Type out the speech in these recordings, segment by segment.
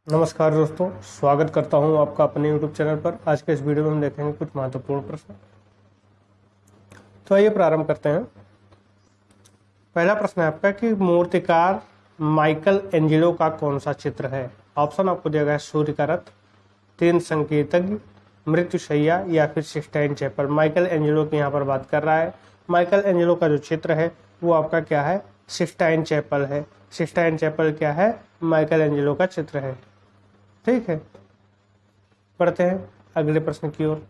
नमस्कार दोस्तों, स्वागत करता हूं आपका अपने YouTube चैनल पर। आज के इस वीडियो में हम देखेंगे कुछ महत्वपूर्ण प्रश्न। तो आइए प्रारंभ करते हैं। पहला प्रश्न है आपका कि मूर्तिकार माइकल एंजेलो का कौन सा चित्र है। ऑप्शन आपको दिया गया है सूर्य का रथ, तीन संकेतज्ञ, मृत्युशैया या फिर सिक्सटाइन चैपल। माइकल एंजेलो की यहाँ पर बात कर रहा है। माइकल एंजेलो का जो चित्र है वो आपका क्या है, सिक्सटाइन चैपल है। सिक्सटाइन चैपल क्या है, माइकल एंजेलो का चित्र है। ठीक है, पढ़ते हैं अगले प्रश्न की ओर।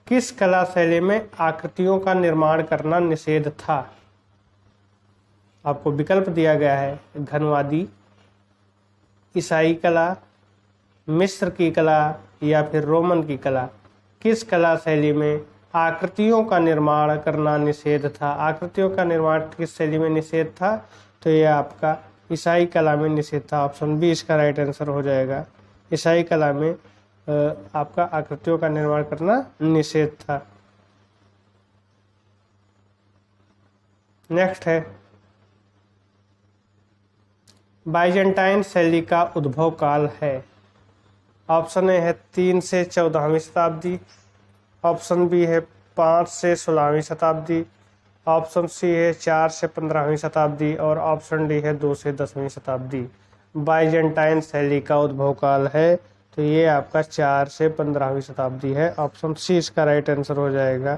किस कला शैली में आकृतियों का निर्माण करना निषेध था। आपको विकल्प दिया गया है घनवादी, ईसाई कला, मिस्र की कला या फिर रोमन की कला। किस कला शैली में आकृतियों का निर्माण करना निषेध था। आकृतियों का निर्माण किस शैली में निषेध था, तो यह आपका ईसाई कला में निषेध था। ऑप्शन बी इसका राइट आंसर हो जाएगा। ईसाई कला में आपका आकृतियों का निर्माण करना निषेध था। नेक्स्ट है, बाइजेंटाइन शैली का उद्भव काल है। ऑप्शन ए है 3 से 14वीं शताब्दी, ऑप्शन बी है 5 से 16वीं शताब्दी, ऑप्शन सी है 4 से 15वीं शताब्दी और ऑप्शन डी है 2 से 10वीं शताब्दी। बाइजेंटाइन शैली का उद्भव काल है तो ये आपका 4 से 15वीं शताब्दी है। ऑप्शन सी इसका राइट आंसर हो जाएगा।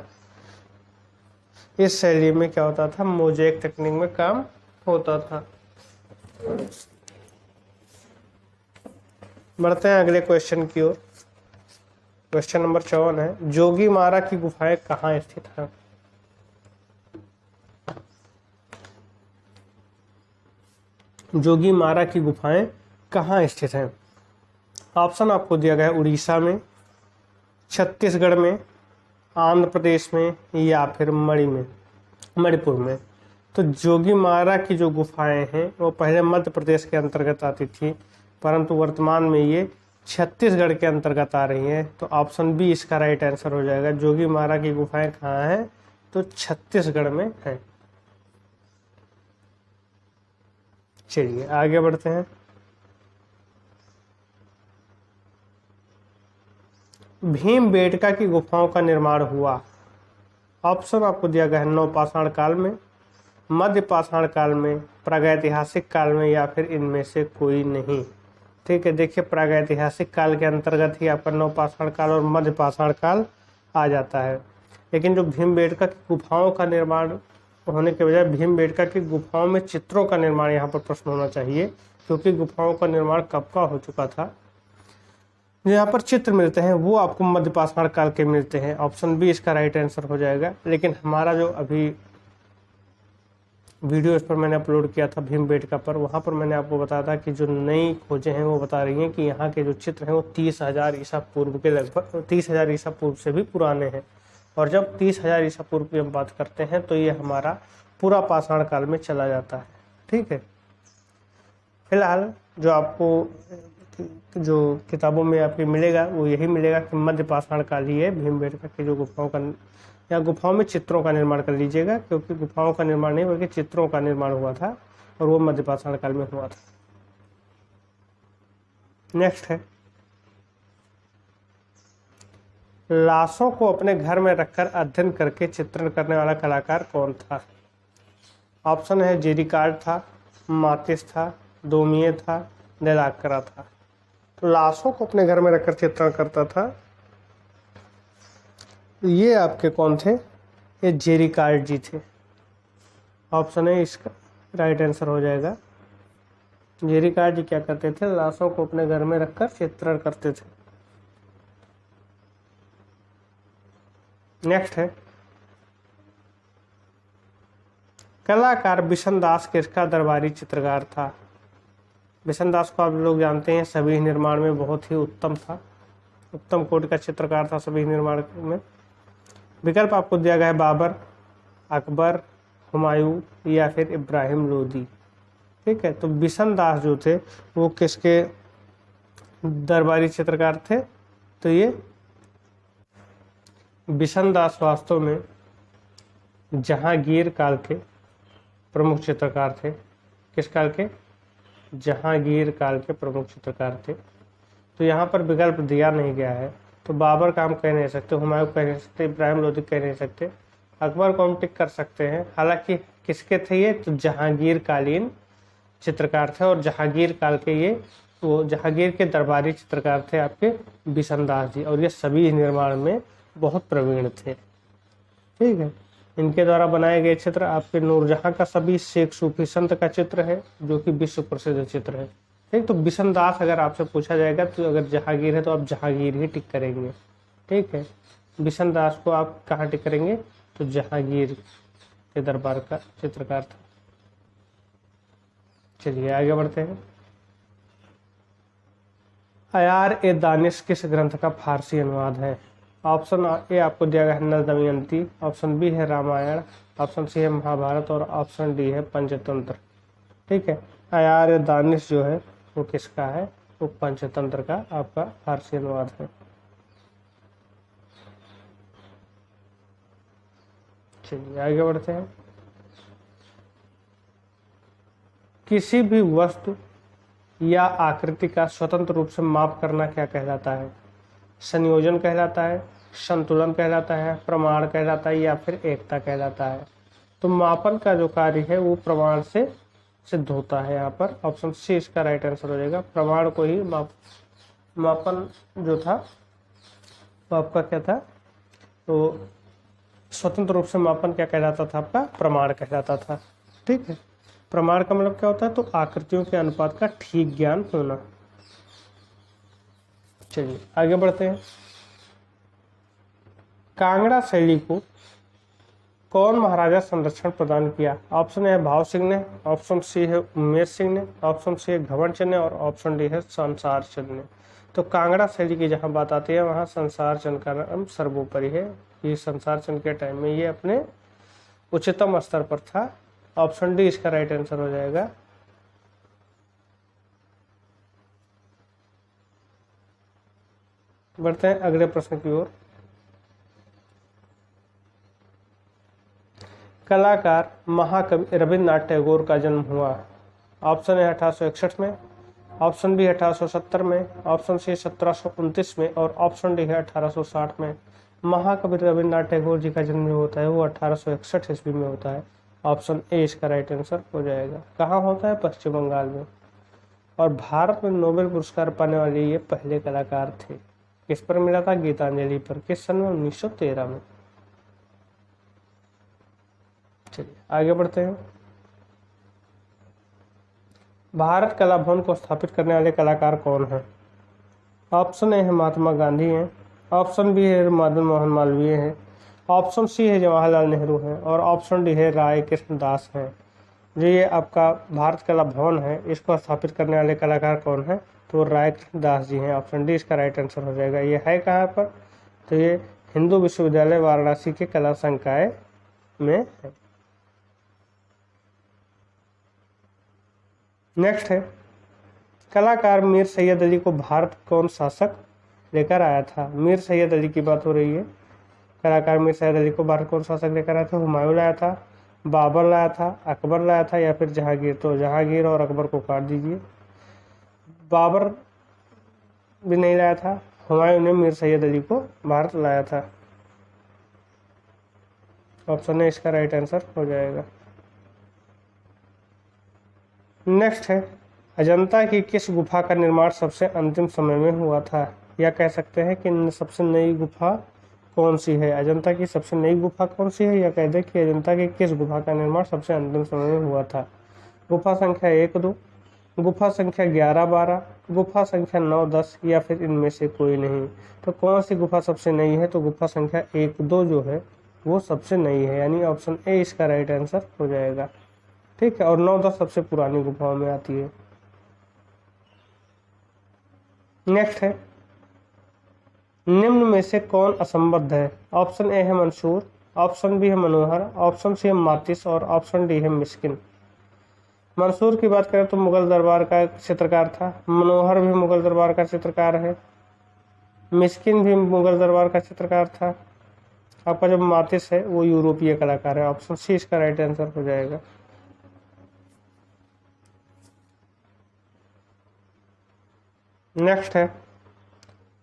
इस शैली में क्या होता था, मोज़ेक टेक्निक में काम होता था। बढ़ते हैं अगले क्वेश्चन की ओर। क्वेश्चन नंबर 54 है, जोगीमारा की गुफाएं कहाँ स्थित हैं। जोगीमारा की गुफाएं कहाँ स्थित हैं। ऑप्शन आपको दिया गया है उड़ीसा में, छत्तीसगढ़ में, आंध्र प्रदेश में या फिर मणिपुर में। तो जोगीमारा की जो गुफाएं हैं वो पहले मध्य प्रदेश के अंतर्गत आती थी, परंतु वर्तमान में ये छत्तीसगढ़ के अंतर्गत आ रही हैं। तो ऑप्शन बी इसका राइट आंसर हो जाएगा। जोगीमारा की गुफाएं कहाँ हैं, तो छत्तीसगढ़ में है। चलिए आगे बढ़ते हैं। भीमबेटका की गुफाओं का निर्माण हुआ। ऑप्शन आपको दिया गया है नवपाषाण काल में, मध्य पाषाण काल में, प्रागैतिहासिक काल में या फिर इनमें से कोई नहीं। ठीक है, देखिए प्रागैतिहासिक काल के अंतर्गत ही आपका नवपाषाण काल और मध्य पाषाण काल आ जाता है। लेकिन जो भीमबेटका की गुफाओं का निर्माण होने के बजाय भीमबेटका की गुफाओं में चित्रों का निर्माण यहाँ पर प्रश्न होना चाहिए, क्योंकि गुफाओं का निर्माण कब का हो चुका था। यहाँ पर चित्र मिलते हैं वो आपको मध्य पाषाण काल के मिलते हैं। ऑप्शन बी इसका राइट आंसर हो जाएगा। लेकिन हमारा जो अभी वीडियो इस पर मैंने अपलोड किया था भीमबेटका पर, वहाँ पर मैंने आपको बताया था कि जो नई खोजें हैं वो बता रही हैं कि यहाँ के जो चित्र हैं वो 30,000 ईसा पूर्व के लगभग 30,000 ईसा पूर्व से भी पुराने हैं। और जब 30,000 ईसा पूर्व की हम बात करते हैं तो ये हमारा पूरा पाषाण काल में चला जाता है। ठीक है, फिलहाल जो आपको जो किताबों में आपको मिलेगा वो यही मिलेगा कि मध्य पाषाण काल ही है भीमबेटका की जो गुफाओं का, या गुफाओं में चित्रों का निर्माण कर लीजिएगा, क्योंकि गुफाओं का निर्माण नहीं बल्कि चित्रों का निर्माण हुआ था और वो मध्य पाषाण काल में हुआ था। नेक्स्ट है, लाशों को अपने घर में रखकर अध्ययन करके चित्रण करने वाला कलाकार कौन था। ऑप्शन है जेरिकार्ड था, मातिस था, डोमिए था, डेलाक्रा था। लाशों को अपने घर में रखकर चित्रण करता था, ये आपके कौन थे, ये जेरिकार्ड जी थे। ऑप्शन है इसका राइट आंसर हो जाएगा। जेरिकार्ड जी क्या करते थे, लाशों को अपने घर में रखकर चित्रण करते थे। नेक्स्ट है, कलाकार बिशनदास किसका दरबारी चित्रकार था। बिशनदास को आप लोग जानते हैं, सभी निर्माण में बहुत ही उत्तम था, उत्तम कोटि का चित्रकार था सभी निर्माण में। विकल्प आपको दिया गया है बाबर, अकबर, हुमायूं या फिर इब्राहिम लोदी। ठीक है, तो बिशनदास जो थे वो किसके दरबारी चित्रकार थे, तो ये बिशनदास वास्तव में जहांगीर काल के प्रमुख चित्रकार थे। किस काल के? जहांगीर काल के प्रमुख चित्रकार थे। तो यहाँ पर विकल्प दिया नहीं गया है, तो बाबर का हम कह नहीं सकते, हुमायूं कह नहीं सकते, इब्राहिम लोदी कह नहीं सकते, अकबर को हम टिक कर सकते हैं। हालांकि किसके थे ये? तो जहांगीर कालीन चित्रकार थे, और जहांगीर काल के ये वो जहांगीर के दरबारी चित्रकार थे आपके बिशन दास जी, और ये सभी निर्माण में बहुत प्रवीण थे। ठीक है, इनके द्वारा बनाए गए चित्र आपके नूरजहां का सभी शेख सूफी संत का चित्र है, जो कि विश्व प्रसिद्ध चित्र है। ठीक, तो बिशन दास अगर आपसे पूछा जाएगा तो अगर जहांगीर है तो आप जहांगीर ही टिक करेंगे। ठीक है, बिशन दास को आप कहाँ टिक करेंगे? तो जहांगीर के दरबार का चित्रकार था। चलिए आगे बढ़ते हैं। अयार ए दानिश किस ग्रंथ का फारसी अनुवाद है? ऑप्शन ए आपको दिया गया है नल दमयंती, ऑप्शन बी है रामायण, ऑप्शन सी है महाभारत, और ऑप्शन डी है पंचतंत्र। ठीक है, अयार ए दानिश जो है वो किसका है? वो पंचतंत्र का आपका फारसी अनुवाद है। चलिए आगे बढ़ते हैं। किसी भी वस्तु या आकृति का स्वतंत्र रूप से माप करना क्या कहलाता है? संयोजन कहलाता है, संतुलन कहलाता है, प्रमाण कहलाता है, या फिर एकता कहलाता है? तो मापन का जो कार्य है वो प्रमाण से सिद्ध होता है। यहाँ पर ऑप्शन सी इसका राइट आंसर हो जाएगा। प्रमाण को ही मापन जो था वो आपका क्या था? तो स्वतंत्र रूप से मापन क्या कहलाता था? आपका प्रमाण कहलाता था। ठीक है, प्रमाण का मतलब क्या होता है? तो आकृतियों के अनुपात का ठीक ज्ञान होना। चलिए आगे बढ़ते हैं। कांगड़ा शैली को कौन महाराजा संरक्षण प्रदान किया? ऑप्शन ए है भाव सिंह ने, ऑप्शन सी है उमेश सिंह ने, ऑप्शन सी है घमंड चंद ने, और ऑप्शन डी है संसार चंद ने। तो कांगड़ा शैली की जहां बात आती है वहां संसार चंद का नाम सर्वोपरि है। ये संसार चंद के टाइम में ये अपने उच्चतम स्तर पर था। ऑप्शन डी इसका राइट आंसर हो जाएगा। बढ़ते हैं अगले प्रश्न की ओर। कलाकार महाकवि रविन्द्रनाथ टैगोर का जन्म हुआ? ऑप्शन ए 1861 में, ऑप्शन बी 1870 में, ऑप्शन सी 1729 में, और ऑप्शन डी है 1860 में। महाकवि रविन्द्रनाथ टैगोर जी का जन्म जो होता है वो 1861 ईस्वी में होता है। ऑप्शन ए इसका राइट आंसर हो जाएगा। कहाँ होता है? पश्चिम बंगाल में। और भारत में नोबेल पुरस्कार पाने वाले ये पहले कलाकार थे। किस पर मिला था? गीतांजलि पर। किस सन में? 1913 में। चलिए आगे बढ़ते हैं। भारत कला भवन को स्थापित करने वाले कलाकार कौन हैं? ऑप्शन ए है महात्मा गांधी हैं, ऑप्शन बी है मदन मोहन मालवीय हैं, ऑप्शन सी है जवाहरलाल नेहरू हैं, और ऑप्शन डी है राय कृष्ण दास हैं। जो ये आपका भारत कला भवन है इसको स्थापित करने वाले कलाकार कौन है? तो राय कृष्ण दास जी हैं। ऑप्शन डी इसका राइट आंसर हो जाएगा। ये है कहाँ पर? तो ये हिंदू विश्वविद्यालय वाराणसी के कला संकाय में है। नेक्स्ट है, कलाकार मीर सैयद अली को भारत कौन शासक लेकर आया था? मीर सैयद अली की बात हो रही है। कलाकार मीर सैयद अली को भारत कौन शासक लेकर आया था? हुमायूं लाया था, बाबर लाया था, अकबर लाया था, या फिर जहांगीर? तो जहांगीर और अकबर को काट दीजिए। बाबर भी नहीं लाया था, हुमायूं ने मीर सैयद अली को भारत लाया था। ऑप्शन ए इसका राइट आंसर हो जाएगा। नेक्स्ट है, अजंता की किस गुफा का निर्माण सबसे अंतिम समय में हुआ था? या कह सकते हैं कि सबसे नई गुफा कौन सी है? अजंता की सबसे नई गुफा कौन सी है, या कह दे कि अजंता की किस गुफा का निर्माण सबसे अंतिम समय में हुआ था? गुफा संख्या 1, 2, गुफा संख्या 11, 12, गुफा संख्या 9, 10, या फिर इनमें से कोई नहीं? तो कौन सी गुफा सबसे नई है? तो गुफा संख्या 1, 2 जो है वो सबसे नई है, यानी ऑप्शन ए इसका राइट आंसर हो जाएगा। ठीक है, और 9, 10 सबसे पुरानी गुफाओं में आती है। नेक्स्ट है, निम्न में से कौन असंबद्ध है? ऑप्शन ए है मंसूर, ऑप्शन बी है मनोहर, ऑप्शन सी है मातिस, और ऑप्शन डी है मिस्किन। मंसूर की बात करें तो मुगल दरबार का चित्रकार था, मनोहर भी मुगल दरबार का चित्रकार है, मिस्किन भी मुगल दरबार का चित्रकार था। आपका जो मातिस है वो यूरोपीय कलाकार है। ऑप्शन सी इसका राइट आंसर हो जाएगा। नेक्स्ट है,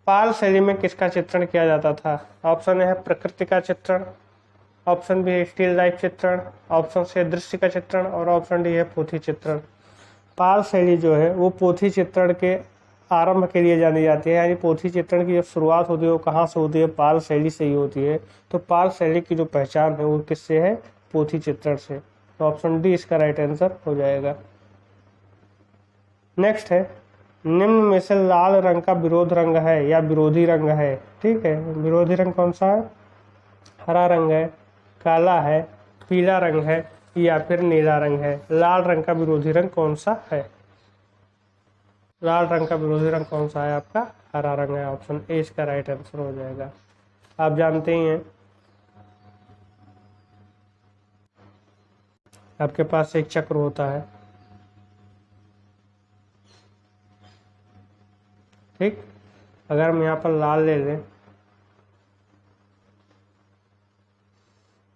पाल शैली में किसका चित्रण किया जाता था? ऑप्शन ए है प्रकृति का चित्रण, ऑप्शन बी है स्टिल लाइफ चित्रण, ऑप्शन सी है दृश्य का चित्रण और ऑप्शन डी है पोथी चित्रण। पाल शैली जो है वो पोथी चित्रण के आरंभ के लिए जानी जाती है, यानी पोथी चित्रण की जब शुरुआत होती है वो कहाँ से होती है? पाल शैली से ही होती है। तो पाल शैली की जो पहचान है वो किससे है? पोथी चित्रण से। तो ऑप्शन डी इसका राइट आंसर हो जाएगा। नेक्स्ट है, निम्न में से लाल रंग का विरोध रंग है या विरोधी रंग है? ठीक है, विरोधी रंग कौन सा है? हरा रंग है, काला है, पीला रंग है या फिर नीला रंग है। लाल रंग का विरोधी रंग कौन सा है? लाल रंग का विरोधी रंग कौन सा है आपका? हरा रंग है। ऑप्शन ए इसका राइट आंसर हो जाएगा। आप जानते ही हैं आपके पास एक चक्र होता है, ठीक। अगर हम यहाँ पर लाल ले लें,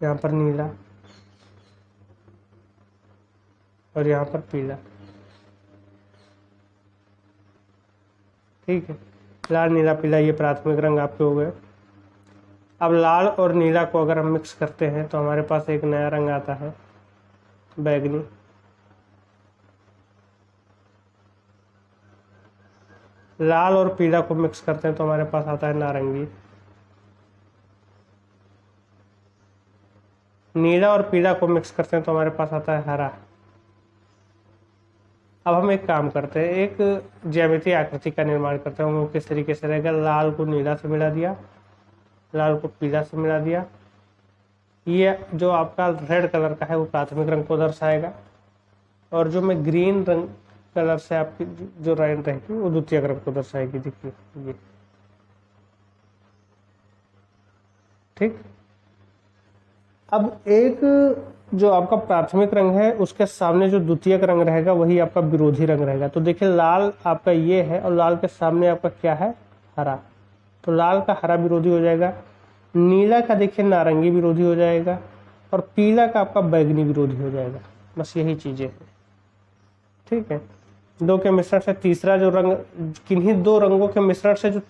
यहाँ पर नीला और यहाँ पर पीला, ठीक है। लाल नीला पीला ये प्राथमिक रंग आपके हो गए। अब लाल और नीला को अगर हम मिक्स करते हैं तो हमारे पास एक नया रंग आता है, बैगनी। लाल और पीला को मिक्स करते हैं तो हमारे पास आता है नारंगी। नीला और पीला को मिक्स करते हैं तो हमारे पास आता है हरा। अब हम एक काम करते हैं, एक ज्यामितीय आकृति का निर्माण करते हैं। वो किस तरीके से रहेगा? लाल को नीला से मिला दिया, लाल को पीला से मिला दिया। ये जो आपका रेड कलर का है वो प्राथमिक रंग को दर्शाएगा, और जो मैं ग्रीन रंग कलर से आपकी जो लाइन रहेगी वो द्वितीय रंग को दर्शाएगी। देखिए ये, ठीक। अब एक जो आपका प्राथमिक रंग है उसके सामने जो द्वितीयक रंग रहेगा वही आपका विरोधी रंग रहेगा। तो देखिए लाल आपका ये है और लाल के सामने आपका क्या है? हरा। तो लाल का हरा विरोधी हो जाएगा, नीला का देखिए नारंगी विरोधी हो जाएगा, और पीला का आपका बैगनी विरोधी हो जाएगा। बस यही चीजें हैं, ठीक है। दो के मिश्रण से तीसरा जो रंग, किन्हीं दो रंगों के मिश्रण से जो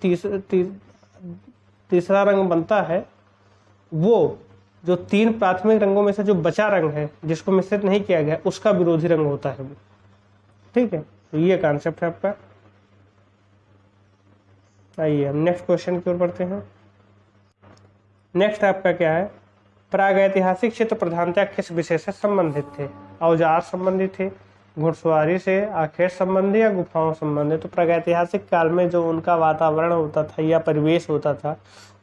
तीसरा रंग बनता है, वो जो तीन प्राथमिक रंगों में से जो बचा रंग है जिसको मिश्रित नहीं किया गया उसका विरोधी रंग होता है वो, ठीक है। तो ये कॉन्सेप्ट है आपका। आइए हम नेक्स्ट क्वेश्चन की ओर बढ़ते हैं। नेक्स्ट आपका क्या है? प्रागैतिहासिक क्षेत्र प्रधानतः किस विषय से संबंधित थे? औजार संबंधी थे, घुड़सवारी से, आखेट संबंधी या गुफाओं संबंधी? तो प्रागैतिहासिक काल में जो उनका वातावरण होता था या परिवेश होता था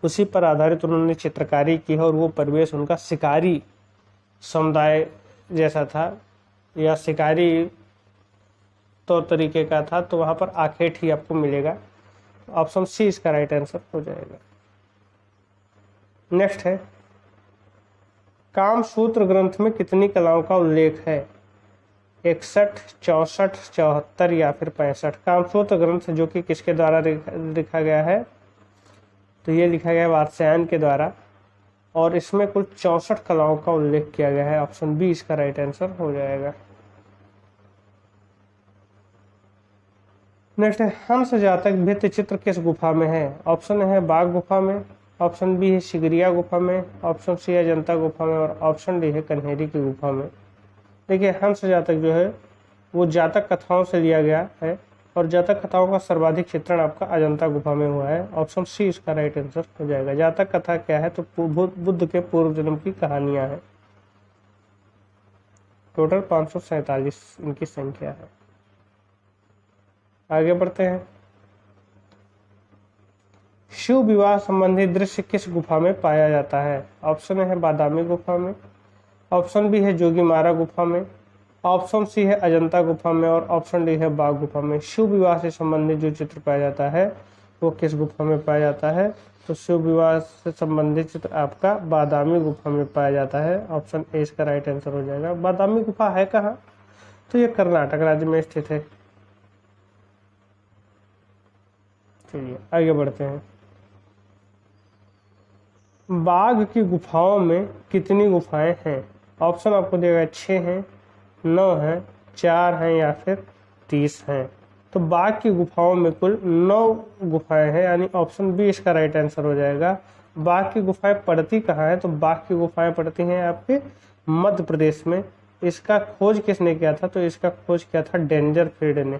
उसी पर आधारित उन्होंने चित्रकारी की है, और वो परिवेश उनका शिकारी समुदाय जैसा था या शिकारी तौर तरीके का था। तो वहां पर आखेट ही आपको मिलेगा। ऑप्शन सी इसका राइट आंसर हो जाएगा। नेक्स्ट है, कामसूत्र ग्रंथ में कितनी कलाओं का उल्लेख है? 61, 64, 74 या फिर 65? कामसूत्र ग्रंथ जो कि किसके द्वारा लिखा गया है? तो ये लिखा गया है वात्स्यायन के द्वारा, और इसमें कुल 64 कलाओं का उल्लेख किया गया है। ऑप्शन बी इसका राइट आंसर हो जाएगा। नेक्स्ट है, हंस जातक भित्ति चित्र किस गुफा में है? ऑप्शन है बाघ गुफा में, ऑप्शन बी है सिगरिया गुफा में, ऑप्शन सी है अजंता गुफा में, और ऑप्शन डी है कन्हेरी की गुफा में। देखिए हंस जातक जो है वो जातक कथाओं से लिया गया है, और जातक कथाओं का सर्वाधिक चित्रण आपका अजंता गुफा में हुआ है। ऑप्शन सी इसका राइट आंसर हो जाएगा। जातक कथा क्या है? तो बुद्ध के पूर्व जन्म की कहानियां हैं। टोटल 547 इनकी संख्या है। आगे बढ़ते हैं। शिव विवाह संबंधी दृश्य किस गुफा में पाया जाता है? ऑप्शन है बादामी गुफा में, ऑप्शन बी है जोगीमारा गुफा में, ऑप्शन सी है अजंता गुफा में, और ऑप्शन डी है बाघ गुफा में। शिव विवाह से संबंधित जो चित्र पाया जाता है वो किस गुफा में पाया जाता है? तो शिव विवाह से संबंधित चित्र आपका बादामी गुफा में पाया जाता है। ऑप्शन ए इसका राइट आंसर हो जाएगा। बादामी गुफा है कहाँ? तो ये कर्नाटक राज्य में स्थित है। चलिए आगे बढ़ते हैं। बाघ की गुफाओं में कितनी गुफाएं हैं? ऑप्शन आपको दिया गया 6 हैं, 9 हैं, 4 हैं या फिर 30 हैं। तो बाघ की गुफाओं में कुल 9 गुफाएं हैं, यानी ऑप्शन बी इसका राइट आंसर हो जाएगा। बाघ की गुफाएं पड़ती कहाँ है? तो बाघ की गुफाएं पड़ती हैं आपके मध्य प्रदेश में। इसका खोज किसने किया था? तो इसका खोज किया था डेंजरफील्ड ने।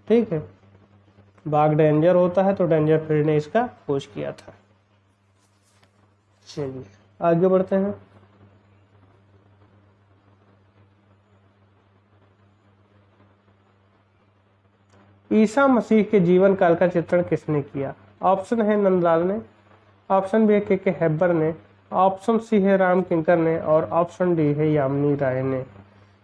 ठीक है, बाघ डेंजर होता है तो डेंजरफील्ड ने इसका खोज किया था। चलिए आगे बढ़ते हैं। ईसा मसीह के जीवन काल का चित्रण किसने किया? ऑप्शन है नंदलाल ने, ऑप्शन बी है के हेब्बर ने, ऑप्शन सी है राम किंकर ने और ऑप्शन डी है यामिनी राय ने।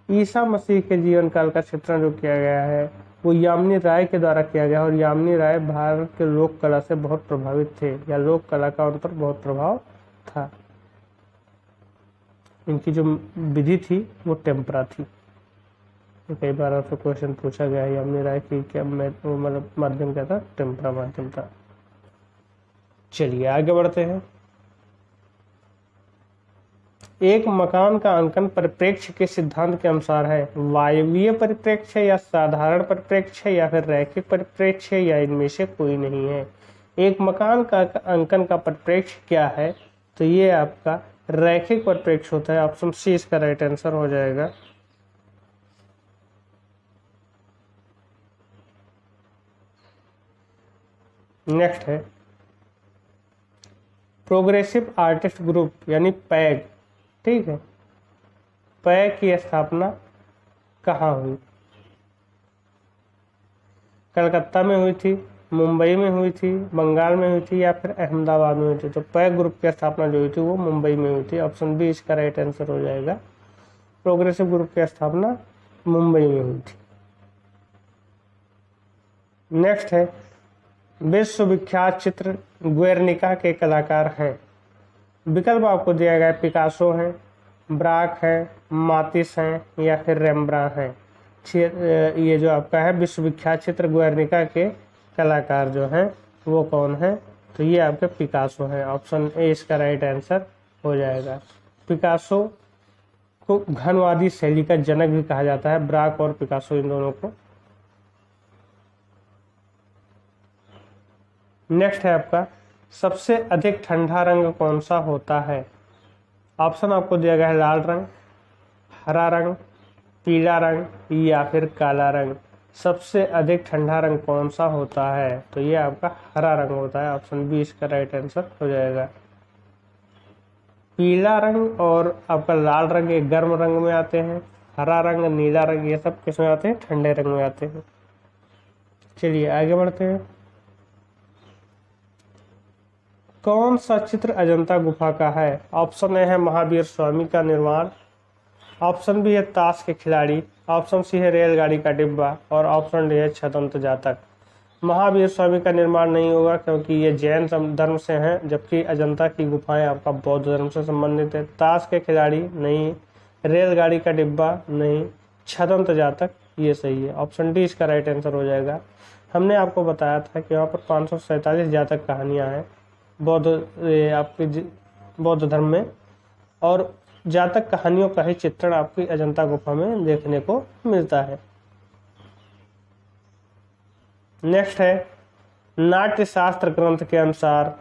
ईसा मसीह के जीवन काल का चित्रण जो किया गया है वो यामिनी राय के द्वारा किया गया और यामिनी राय भारत के लोक कला से बहुत प्रभावित थे, या लोक कला का उन पर बहुत प्रभाव था। इनकी जो विधि थी वो टेम्परा थी। कई बार आपसे क्वेश्चन पूछा गया है यामिनी राय की क्या मतलब माध्यम क्या था? टेम्परा माध्यम था। चलिए आगे बढ़ते हैं। एक मकान का अंकन परिप्रेक्ष्य के सिद्धांत के अनुसार है। वायवीय परिप्रेक्ष्य या साधारण परिप्रेक्ष्य या फिर रैखिक परिप्रेक्ष्य या इनमें से कोई नहीं है। एक मकान का अंकन का परिप्रेक्ष्य क्या है? तो ये आपका रैखिक परिप्रेक्ष्य होता है। ऑप्शन सी इसका राइट आंसर हो जाएगा। नेक्स्ट है प्रोग्रेसिव आर्टिस्ट ग्रुप यानी पैग। ठीक है, पैग की स्थापना कहाँ हुई? कलकत्ता में हुई थी, मुंबई में हुई थी, बंगाल में हुई थी या फिर अहमदाबाद में हुई थी? तो पैग ग्रुप की स्थापना जो हुई थी वो मुंबई में हुई थी। ऑप्शन बी इसका राइट आंसर हो जाएगा। प्रोग्रेसिव ग्रुप की स्थापना मुंबई में हुई थी। नेक्स्ट है विश्वविख्यात चित्र गुएर्निका के कलाकार हैं। विकल्प आपको दिया गया है, पिकासो हैं, ब्राक हैं, मातिस हैं या फिर रेम्ब्रा हैं। ये जो आपका है विश्वविख्यात चित्र गुएर्निका के कलाकार जो हैं वो कौन है? तो ये आपके पिकासो हैं। ऑप्शन ए इसका राइट आंसर हो जाएगा। पिकासो को घनवादी शैली का जनक भी कहा जाता है, ब्राक और पिकासो इन दोनों को। नेक्स्ट है आपका सबसे अधिक ठंडा रंग कौन सा होता है? ऑप्शन आपको दिया गया है लाल रंग, हरा रंग, पीला रंग या फिर काला रंग। सबसे अधिक ठंडा रंग कौन सा होता है? तो ये आपका हरा रंग होता है। ऑप्शन बी इसका राइट आंसर हो जाएगा। पीला रंग और आपका लाल रंग ये गर्म रंग में आते हैं, हरा रंग, नीला रंग ये सब किस में आते हैं? ठंडे रंग में आते हैं। चलिए आगे बढ़ते हैं। कौन सा चित्र अजंता गुफा का है? ऑप्शन ए है महावीर स्वामी का निर्माण, ऑप्शन बी है ताश के खिलाड़ी, ऑप्शन सी है रेलगाड़ी का डिब्बा और ऑप्शन डी है छदंत जातक। महावीर स्वामी का निर्माण नहीं होगा क्योंकि ये जैन धर्म से हैं, जबकि अजंता की गुफाएं आपका बौद्ध धर्म से संबंधित है। ताश के खिलाड़ी नहीं, रेलगाड़ी का डिब्बा नहीं, छदंत जातक ये सही है। ऑप्शन डी इसका राइट आंसर हो जाएगा। हमने आपको बताया था कि वहाँ पर 547 जातक कहानियाँ हैं बौद्ध आपके बौद्ध धर्म में, और जातक कहानियों का ही चित्रण आपकी अजंता गुफा में देखने को मिलता है। नेक्स्ट है नाट्य शास्त्र ग्रंथ के अनुसार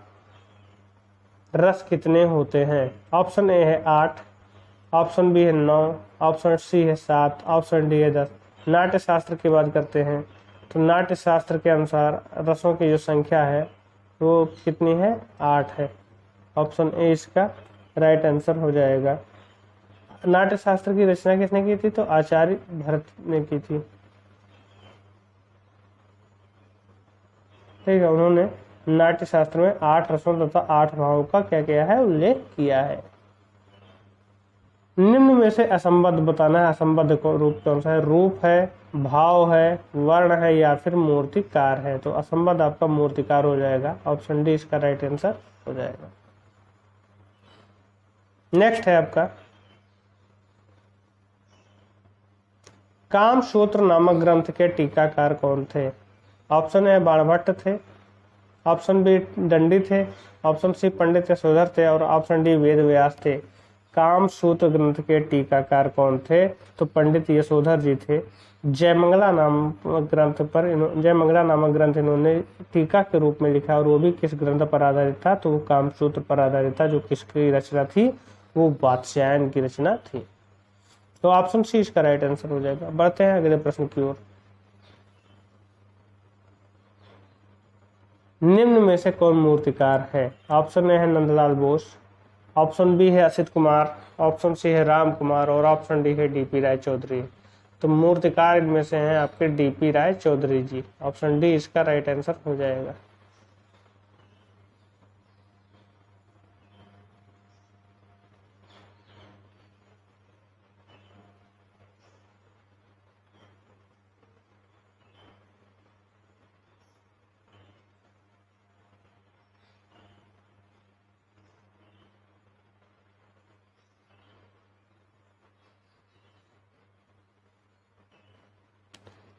रस कितने होते हैं? ऑप्शन ए है 8, ऑप्शन बी है 9, ऑप्शन सी है 7, ऑप्शन डी है 10। नाट्य शास्त्र की बात करते हैं तो नाट्य शास्त्र के अनुसार रसों की जो संख्या है वो कितनी है? 8 है। ऑप्शन ए इसका राइट आंसर हो जाएगा। नाट्य शास्त्र की रचना किसने की थी? तो आचार्य भरत ने की थी। ठीक है, उन्होंने नाट्य शास्त्र में 8 रसों तथा 8 भावों का क्या किया है? उल्लेख किया है। निम्न में से असंबद्ध बताना है। असंबद्ध को रूप कौन सा है? रूप है, भाव है, वर्ण है या फिर मूर्तिकार है। तो असंबद्ध आपका मूर्तिकार हो जाएगा। ऑप्शन डी इसका राइट आंसर हो जाएगा। नेक्स्ट है आपका कामसूत्र नामक ग्रंथ के टीकाकार कौन थे? ऑप्शन ए बाणभट्ट थे, ऑप्शन बी दंडी थे, ऑप्शन सी पंडित यशोधर थे और ऑप्शन डी वेद व्यास थे। कामसूत्र ग्रंथ के टीकाकार कौन थे? तो पंडित यशोधर जी थे। जयमंगला नामक ग्रंथ इन्होंने टीका के रूप में लिखा, और वो भी किस ग्रंथ पर आधारित था? तो वो कामसूत्र पर आधारित था, जो किसकी रचना थी? वो वात्स्यायन की रचना थी। तो ऑप्शन सी इसका राइट आंसर हो जाएगा। बढ़ते हैं अगले प्रश्न की ओर। निम्न में से कौन मूर्तिकार है? ऑप्शन ए है नंदलाल बोस, ऑप्शन बी है असित कुमार, ऑप्शन सी है राम कुमार, और ऑप्शन डी है डीपी राय चौधरी। तो मूर्तिकार इनमें से हैं आपके डीपी राय चौधरी जी। ऑप्शन डी इसका राइट आंसर हो जाएगा।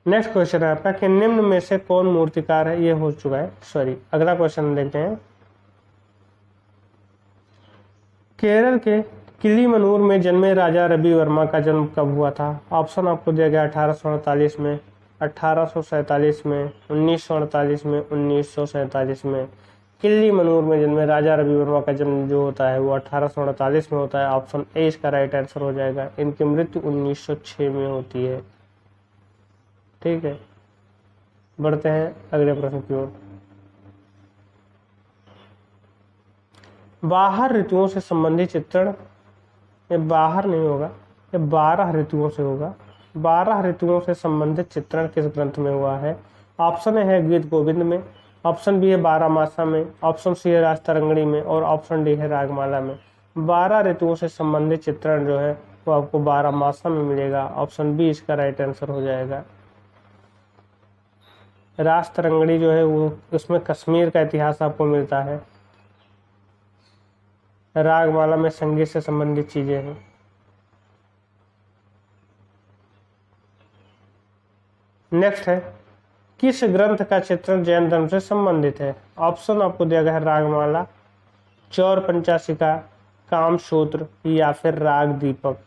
नेक्स्ट क्वेश्चन है आपका कि निम्न में से कौन मूर्तिकार है? ये हो चुका है, सॉरी अगला क्वेश्चन देखते हैं। केरल के किलीमनूर में जन्मे राजा रवि वर्मा का जन्म कब हुआ था? ऑप्शन आपको दिया गया 1848 में, 1847 में, 1948 में, 1947 में। किलीमनूर में जन्मे राजा रवि वर्मा का जन्म जो होता है वो 1848 में होता है। ऑप्शन ए इसका राइट आंसर हो जाएगा। इनकी मृत्यु 1906 में होती है। ठीक है, बढ़ते हैं अगले प्रश्न की ओर। बाहर ऋतुओं से संबंधित चित्रण, ये बाहर नहीं होगा, ये 12 ऋतुओं से होगा। 12 ऋतुओं से संबंधित चित्रण किस ग्रंथ में हुआ है? ऑप्शन ए है गीत गोविंद में, ऑप्शन बी है बारहमासा में, ऑप्शन सी है राजतरंगिणी में, और ऑप्शन डी है रागमाला में। 12 ऋतुओं से संबंधित चित्रण जो है वो आपको बारहमासा में मिलेगा। ऑप्शन बी इसका राइट आंसर हो जाएगा। राजतरंगिणी जो है वो उसमें कश्मीर का इतिहास आपको मिलता है। रागमाला में संगीत से संबंधित चीजें हैं। नेक्स्ट है किस ग्रंथ का चित्रण जैन धर्म से संबंधित है? ऑप्शन आपको दिया गया है रागमाला, चौर पंचाशिका, कामसूत्र या फिर राग दीपक।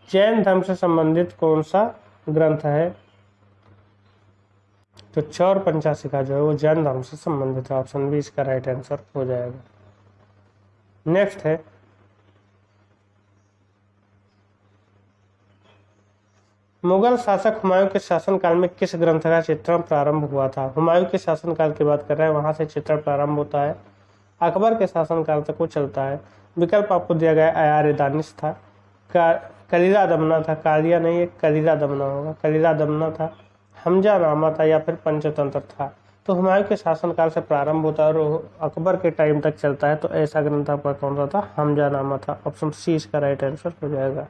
जैन धर्म से संबंधित कौन सा ग्रंथ है? तो चौर पंचाशिका जो है वो जैन धर्म से संबंधित है। ऑप्शन बी इसका राइट आंसर हो जाएगा। नेक्स्ट है मुगल शासक हुमायूं के शासनकाल में किस ग्रंथ का चित्रण प्रारंभ हुआ था? हुमायूं के शासनकाल की बात कर रहे हैं, वहां से चित्रण प्रारंभ होता है। अकबर के शासनकाल तक वो चलता है। विकल्प आपको दिया गया अयार दानिश था, कलीला दमना था, कालिया नहीं है कलीला दमना होगा, कलीला दमना था, हमजा नामा था, या फिर पंचतंत्र था। तो हुमायूं के शासनकाल से प्रारंभ होता है और अकबर के टाइम तक चलता है। तो ऐसा ग्रंथ आपका कौन सा था? हमजा नामा था। ऑप्शन सी इसका राइट आंसर हो जाएगा।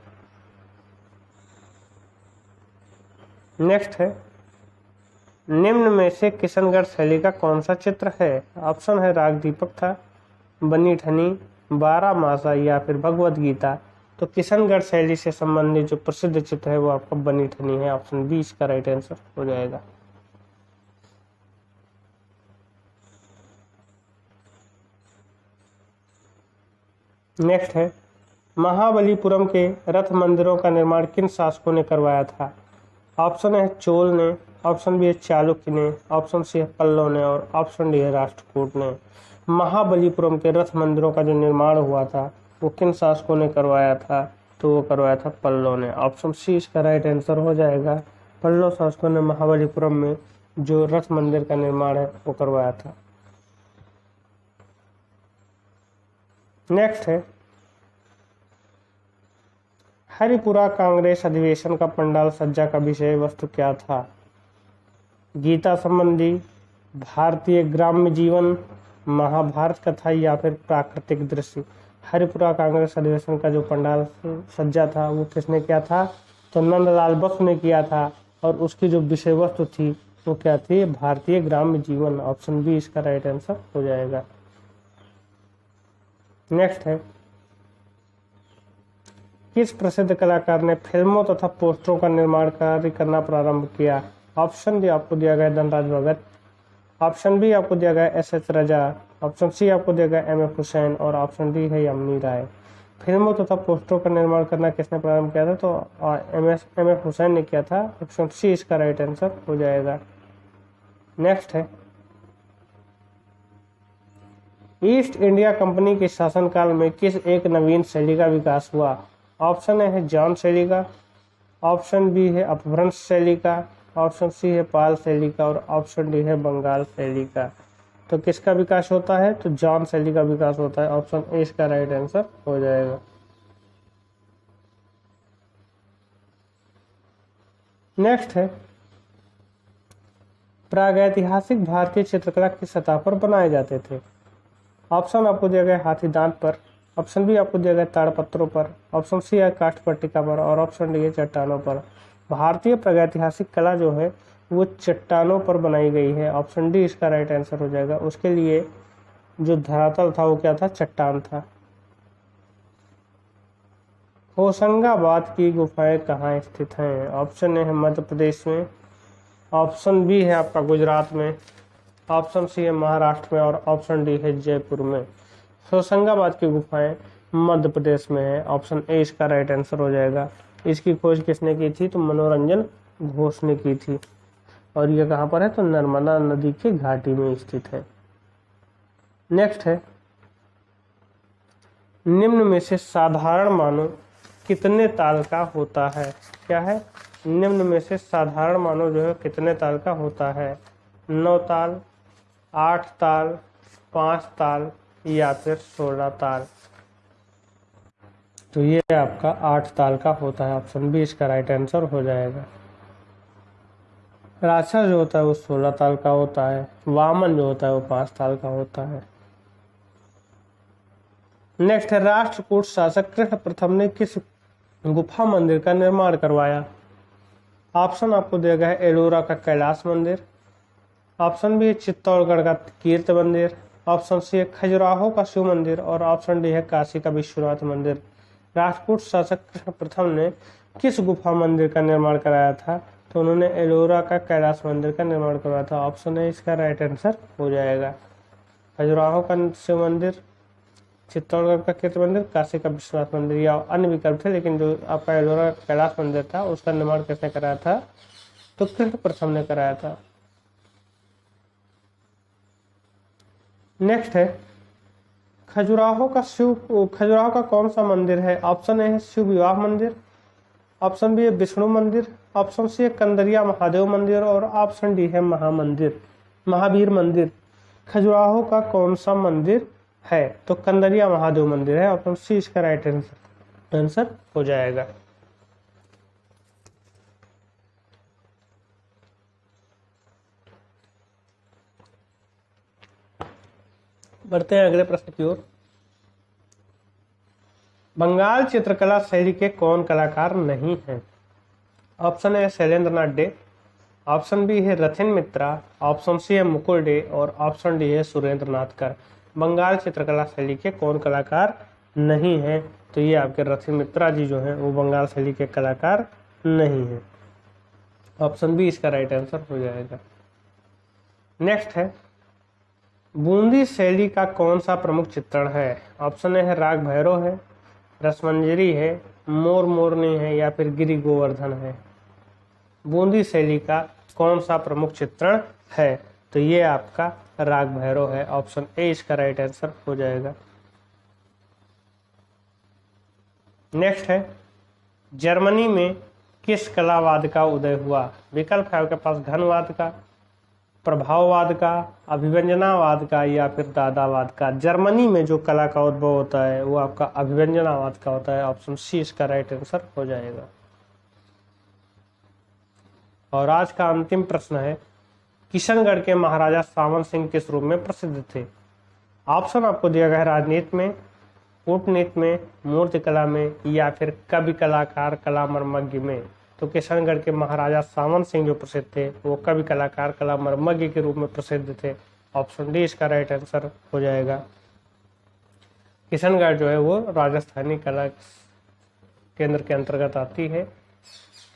नेक्स्ट है निम्न में से किशनगढ़ शैली का कौन सा चित्र है? ऑप्शन है राग दीपक था, बनी ठनी, बारहमासा या फिर भगवत गीता। तो किशनगढ़ शैली से संबंधित जो प्रसिद्ध चित्र है वो आपका बनी ठनी है। ऑप्शन बी इसका राइट आंसर हो जाएगा। नेक्स्ट है महाबलीपुरम के रथ मंदिरों का निर्माण किन शासकों ने करवाया था? ऑप्शन है चोल ने, ऑप्शन बी है चालुक्य ने, ऑप्शन सी है पल्लव ने, और ऑप्शन डी है राष्ट्रकूट ने। महाबलीपुरम के रथ मंदिरों का जो निर्माण हुआ था वो किन शासकों ने करवाया था? तो वो करवाया था पल्लव ने। ऑप्शन सी इसका राइट आंसर हो जाएगा। पल्लव शासकों ने महाबलीपुरम में जो रथ मंदिर का निर्माण है वो करवाया था। नेक्स्ट है हरिपुरा कांग्रेस अधिवेशन का पंडाल सज्जा का विषय वस्तु क्या था? गीता संबंधी, भारतीय ग्राम्य जीवन, महाभारत कथा या फिर प्राकृतिक दृश्य। हरिपुरा कांग्रेस अधिवेशन का जो पंडाल सज्जा था वो किसने किया था? तो नंदलाल बसु ने किया था, और उसकी जो विषय वस्तु थी वो क्या थी? भारतीय ग्राम्य जीवन। ऑप्शन बी इसका राइट आंसर हो जाएगा। नेक्स्ट है किस प्रसिद्ध कलाकार ने फिल्मों तथा पोस्टरों का निर्माण कार्य करना प्रारंभ किया? ऑप्शन डी आपको दिया गया धनराज भगत, ऑप्शन बी आपको दिया गया एस एच रजा, ऑप्शन सी आपको दिया गया एम एफ हुसैन, और ऑप्शन डी है यमुनी राय। फिल्मों तथा पोस्टरों का निर्माण करना किसने प्रारंभ किया था? तो एम एफ हुसैन ने किया था। ऑप्शन सी इसका राइट आंसर हो जाएगा। नेक्स्ट है, ईस्ट इंडिया कंपनी के शासनकाल में किस एक नवीन शैली का विकास हुआ? ऑप्शन ए है जॉन शैली का, ऑप्शन बी है अपभ्रंश शैली का, ऑप्शन सी है पाल शैली का और ऑप्शन डी है बंगाल शैली का। तो किसका विकास होता है? तो जॉन शैली का विकास होता है। ऑप्शन ए इसका राइट आंसर हो जाएगा। नेक्स्ट है, प्रागैतिहासिक भारतीय चित्रकला किस सतह पर बनाए जाते थे? ऑप्शन आपको दिया गया हाथी दांत पर, ऑप्शन बी आपको दिया गया ताड़पत्रों पर, ऑप्शन सी है काष्ठ पट्टिका पर और ऑप्शन डी है चट्टानों पर। भारतीय प्रागैतिहासिक कला जो है वो चट्टानों पर बनाई गई है। ऑप्शन डी इसका राइट आंसर हो जाएगा। उसके लिए जो धरातल था वो क्या था? चट्टान था। होशंगाबाद की गुफाएं कहाँ स्थित हैं? ऑप्शन ए है मध्य प्रदेश में, ऑप्शन बी है आपका गुजरात में, ऑप्शन सी है महाराष्ट्र में और ऑप्शन डी है जयपुर में। होशंगाबाद की गुफाएं मध्य प्रदेश में है। ऑप्शन ए इसका राइट आंसर हो जाएगा। इसकी खोज किसने की थी? तो मनोरंजन घोष ने की थी। और ये कहाँ पर है? तो नर्मदा नदी की घाटी में स्थित है। नेक्स्ट है, निम्न में से साधारण मानव कितने ताल का होता है? क्या है? निम्न में से साधारण मानव जो है कितने ताल का होता है? 9 ताल, 8 ताल, 5 ताल या फिर 16 ताल। तो ये आपका 8 ताल का होता है। ऑप्शन बी इसका राइट आंसर हो जाएगा। राक्षस जो होता है वो 16 ताल का होता है। वामन जो होता है वो 5 ताल का होता है। नेक्स्ट है, राष्ट्रकूट शासक कृष्ण प्रथम ने किस गुफा मंदिर का निर्माण करवाया? ऑप्शन आपको दिया गया है एलोरा का कैलाश मंदिर, ऑप्शन बी है चित्तौड़गढ़ का कीर्त मंदिर, ऑप्शन सी है खजुराहो का शिव मंदिर और ऑप्शन डी है काशी का विश्वनाथ मंदिर। राष्ट्रकूट शासक कृष्ण प्रथम ने किस गुफा मंदिर का निर्माण कराया था? तो उन्होंने एलोरा का कैलाश मंदिर का निर्माण करवाया था। ऑप्शन ए इसका राइट आंसर हो जाएगा। खजुराहो का शिव मंदिर, चित्तौड़गढ़ का कीर्ति मंदिर, काशी का विश्वनाथ मंदिर या अन्य विकल्प थे, लेकिन जो आपका एलोरा कैलाश मंदिर था उसका निर्माण किसने कराया था? तो कृष्ण प्रथम ने कराया था। नेक्स्ट है, खजुराहो का कौन सा मंदिर है? ऑप्शन ए है शिव विवाह मंदिर, ऑप्शन बी है विष्णु मंदिर, ऑप्शन सी है कंदरिया महादेव मंदिर और ऑप्शन डी है महावीर मंदिर। खजुराहो का कौन सा मंदिर है? तो कंदरिया महादेव मंदिर है। ऑप्शन सी इसका राइट आंसर हो जाएगा। बढ़ते हैं अगले प्रश्न की ओर। बंगाल चित्रकला शैली के कौन कलाकार नहीं हैं? Option A Shailendra Nath Dey, option B है रथिन मित्रा, ऑप्शन सी है मुकुल डे और ऑप्शन डी है सुरेंद्र नाथ कर। बंगाल चित्रकला शैली के कौन कलाकार नहीं हैं? तो ये आपके रथिन मित्रा जी जो हैं वो बंगाल शैली के कलाकार नहीं हैं। ऑप्शन बी इसका राइट आंसर हो जाएगा। नेक्स्ट है, बूंदी शैली का कौन सा प्रमुख चित्रण है? ऑप्शन ए है राग भैरव है, रसमंजरी है, मोर मोरनी है या फिर गिरि गोवर्धन है। बूंदी शैली का कौन सा प्रमुख चित्रण है? तो ये आपका राग भैरव है। ऑप्शन ए इसका राइट आंसर हो जाएगा। नेक्स्ट है, जर्मनी में किस कलावाद का उदय हुआ? विकल्प है आपके पास घनवाद का, प्रभाववाद का, अभिव्यंजनावाद का या फिर दादावाद का। जर्मनी में जो कला का उद्भव होता है वो आपका अभिव्यंजनावाद का होता है। ऑप्शन सी इसका राइट आंसर हो जाएगा। और आज का अंतिम प्रश्न है, किशनगढ़ के महाराजा सावन सिंह किस रूप में प्रसिद्ध थे? ऑप्शन आपको दिया गया है राजनीति में, कूटनीति में, मूर्तिकला में या फिर कवि कलाकार कला मर्मज्ञ में। तो किशनगढ़ के महाराजा सावन सिंह जो प्रसिद्ध थे वो कवि कलाकार कला मर्मज्ञ के रूप में प्रसिद्ध थे। ऑप्शन डी इसका राइट आंसर हो जाएगा। किशनगढ़ जो है वो राजस्थानी कला केंद्र के अंतर्गत आती है।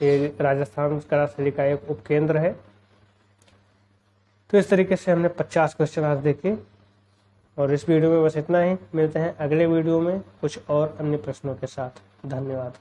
ये राजस्थान कला शैली का एक उपकेंद्र है। तो इस तरीके से हमने 50 क्वेश्चन आज देखे। और इस वीडियो में बस इतना ही। मिलते हैं अगले वीडियो में कुछ और अन्य प्रश्नों के साथ। धन्यवाद।